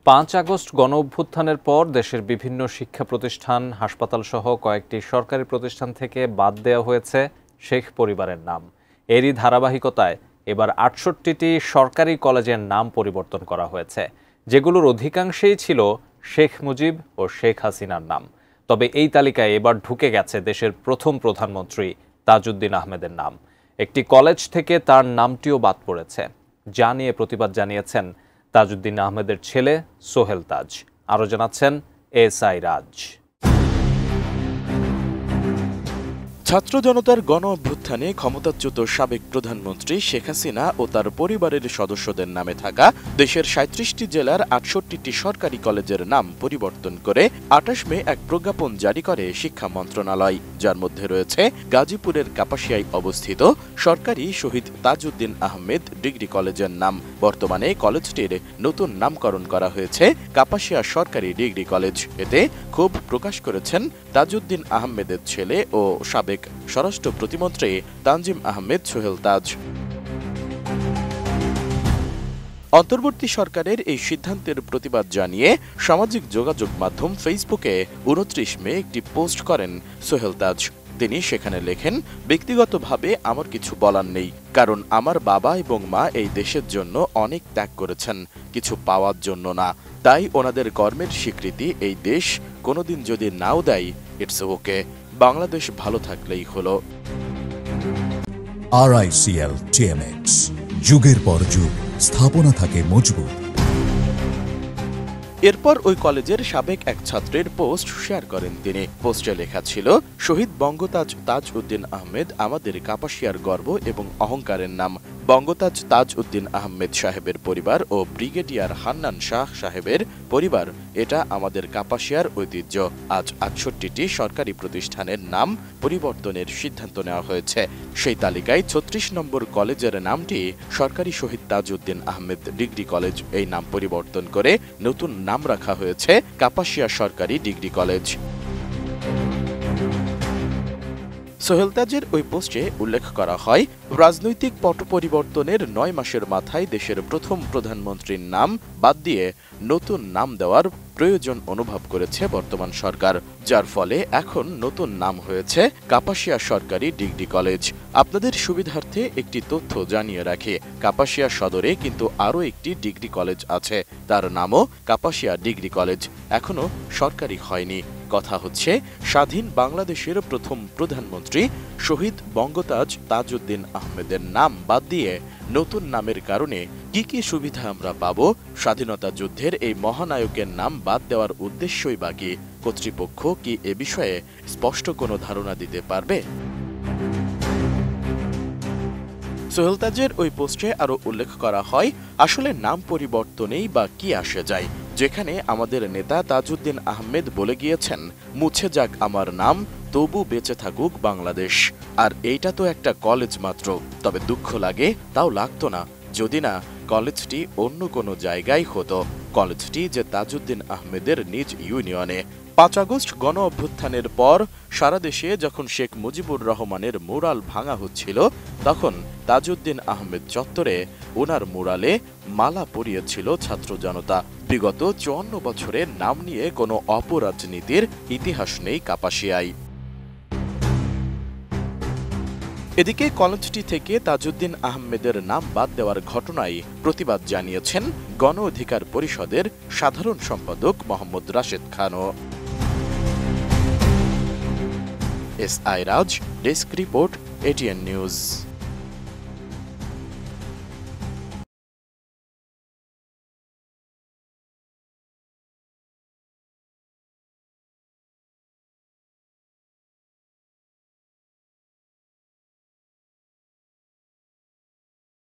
৫ August গণঅভ্যুত্থানের পর দেশের বিভিন্ন শিক্ষা প্রতিষ্ঠান, হাসপাতালসহ কয়েকটি সরকারি প্রতিষ্ঠান থেকে বাদ দেওয়া হয়েছে শেখ পরিবারের নাম। এরই ধারাবাহিকতায় এবার ৬৮টি সরকারি কলেজের নাম পরিবর্তন করা হয়েছে, যেগুলোর অধিকাংশেই ছিল শেখ মুজিব ও শেখ হাসিনার নাম। তবে এই তালিকায় এবার ঢুকে গেছে দেশের প্রথম প্রধানমন্ত্রী তাজউদ্দিন আহমেদের নাম। একটি কলেজ থেকে তার নামটিও বাদ পড়েছে, যা নিয়ে প্রতিবাদ জানিয়েছেন তাজউদ্দিন আহমেদের ছেলে সোহেল তাজ। আরও জানাচ্ছেন এসআই রাজ। ছাত্র জনতার গণ অভ্যুত্থানে ক্ষমতাচ্যুত সাবেক প্রধানমন্ত্রী শেখ হাসিনা ও তার পরিবারের সদস্যদের নামে থাকা দেশের ৩৭টি জেলার ৬৮টি সরকারি কলেজের নাম পরিবর্তন করে ২৮ মে এক প্রজ্ঞাপন জারি করে শিক্ষা মন্ত্রণালয়, যার মধ্যে রয়েছে গাজীপুরের কাপাসিয়ায় অবস্থিত সরকারি শহীদ তাজউদ্দিন আহমেদ ডিগ্রি কলেজের নাম। বর্তমানে কলেজটির নতুন নামকরণ করা হয়েছে কাপাসিয়া সরকারি ডিগ্রি কলেজ। এতে ক্ষোভ প্রকাশ করেছেন তাজউদ্দিন আহমেদের ছেলে ও সাবেক স্বরাষ্ট্র প্রতিমন্ত্রী তানজিম আহমেদ সোহেল তাজ। অন্তর্বর্তী সরকারের এই সিদ্ধান্তের প্রতিবাদ জানিয়ে সামাজিক যোগাযোগ মাধ্যম ফেসবুকে ২৯ মে একটি পোস্ট করেন সোহেল তাজ। তিনি সেখানে লেখেন, ব্যক্তিগতভাবে আমার কিছু বলার নেই, কারণ আমার বাবা এবং মা এই দেশের জন্য অনেক ত্যাগ করেছেন, কিছু পাওয়ার জন্য না। তাই ওনাদের কর্মের স্বীকৃতি এই দেশ কোনোদিন যদি নাও দেয়, ইটস ওকে, বাংলাদেশ ভালো থাকলেই হলো। RICL TMX, যুগের পর যুগ স্থাপনা থাকে মজবুত। এরপর ওই কলেজের সাবেক এক ছাত্রের পোস্ট শেয়ার করেন তিনি। পোস্টে লেখা ছিল, শহীদ বঙ্গতাজ তাজউদ্দিন আহমেদ আমাদের কাপাসিয়ার গর্ব এবং অহংকারের নাম। বঙ্গতাজ তাজউদ্দিন আহমেদ সাহেবের পরিবার ও ব্রিগেডিয়ার হান্নান শাহ সাহেবের পরিবার, এটা আমাদের কাপাসিয়ার ঐতিহ্য। আজ ৬৮টি সরকারি প্রতিষ্ঠানের নাম পরিবর্তনের সিদ্ধান্ত নেওয়া হয়েছে। সেই তালিকায় ৩৬ নম্বর কলেজের নামটি সরকারি শহীদ তাজউদ্দিন আহমেদ ডিগ্রি কলেজ। এই নাম পরিবর্তন করে নতুন নাম রাখা হয়েছে কাপাসিয়া সরকারি ডিগ্রি কলেজ। সোহেল তাজের ওই পোস্টে উল্লেখ করা হয়, রাজনৈতিক পট পরিবর্তনের ৯ মাসের মাথায় দেশের প্রথম প্রধানমন্ত্রীর নাম বাদ দিয়ে নতুন নাম দেওয়ার প্রয়োজন অনুভব করেছে বর্তমান সরকার, যার ফলে এখন নতুন নাম হয়েছে কাপাসিয়া সরকারি ডিগ্রি কলেজ। আপনাদের সুবিধার্থে একটি তথ্য জানিয়ে রাখি, কাপাসিয়া সদরে কিন্তু আরও একটি ডিগ্রি কলেজ আছে, তার নামও কাপাসিয়া ডিগ্রি কলেজ, এখনো সরকারি হয়নি। কথা হচ্ছে, স্বাধীন বাংলাদেশের প্রথম প্রধানমন্ত্রী শহীদ বঙ্গতাজ তাজউদ্দিন আহমেদের নাম বাদ দিয়ে নতুন নামের কারণে কি কি সুবিধা আমরা পাব? স্বাধীনতা যুদ্ধের এই মহানায়কের নাম বাদ দেওয়ার উদ্দেশ্যই বাকি। কর্তৃপক্ষ কি এ বিষয়ে স্পষ্ট কোনো ধারণা দিতে পারবে? সোহেল তাজের ওই পোস্টে আরও উল্লেখ করা হয়, আসলে নাম পরিবর্তনেই বা কি আসে যায়, যেখানে আমাদের নেতা তাজউদ্দিন আহমেদ বলে গিয়েছেন, মুছে যাক আমার নাম, তবু বেঁচে থাকুক বাংলাদেশ। আর এইটা তো একটা কলেজ মাত্র। তবে দুঃখ লাগে, তাও লাগতো না যদি না কলেজটি অন্য কোনো জায়গায় হতো। কলেজটি যে তাজউদ্দিন আহমেদের নিজ ইউনিয়নে। ৫ আগস্ট গণ অভ্যুত্থানের পর সারা দেশে যখন শেখ মুজিবুর রহমানের মুরাল ভাঙা হচ্ছিল, তখন তাজউদ্দিন আহমেদ চত্বরে ওনার মুরালে মালা পরিয়েছিল ছাত্র জনতা। বিগত ৫৪ বছরে নাম নিয়ে কোনো অপরাজনীতির ইতিহাস নেই কাপাসিয়ায়। এদিকে কলেজটি থেকে তাজউদ্দিন আহমেদের নাম বাদ দেওয়ার ঘটনায় প্রতিবাদ জানিয়েছেন গণ অধিকার পরিষদের সাধারণ সম্পাদক মোহাম্মদ রাশেদ খানও। এসআই রাজ, ডেস্ক রিপোর্ট, ATN নিউজ।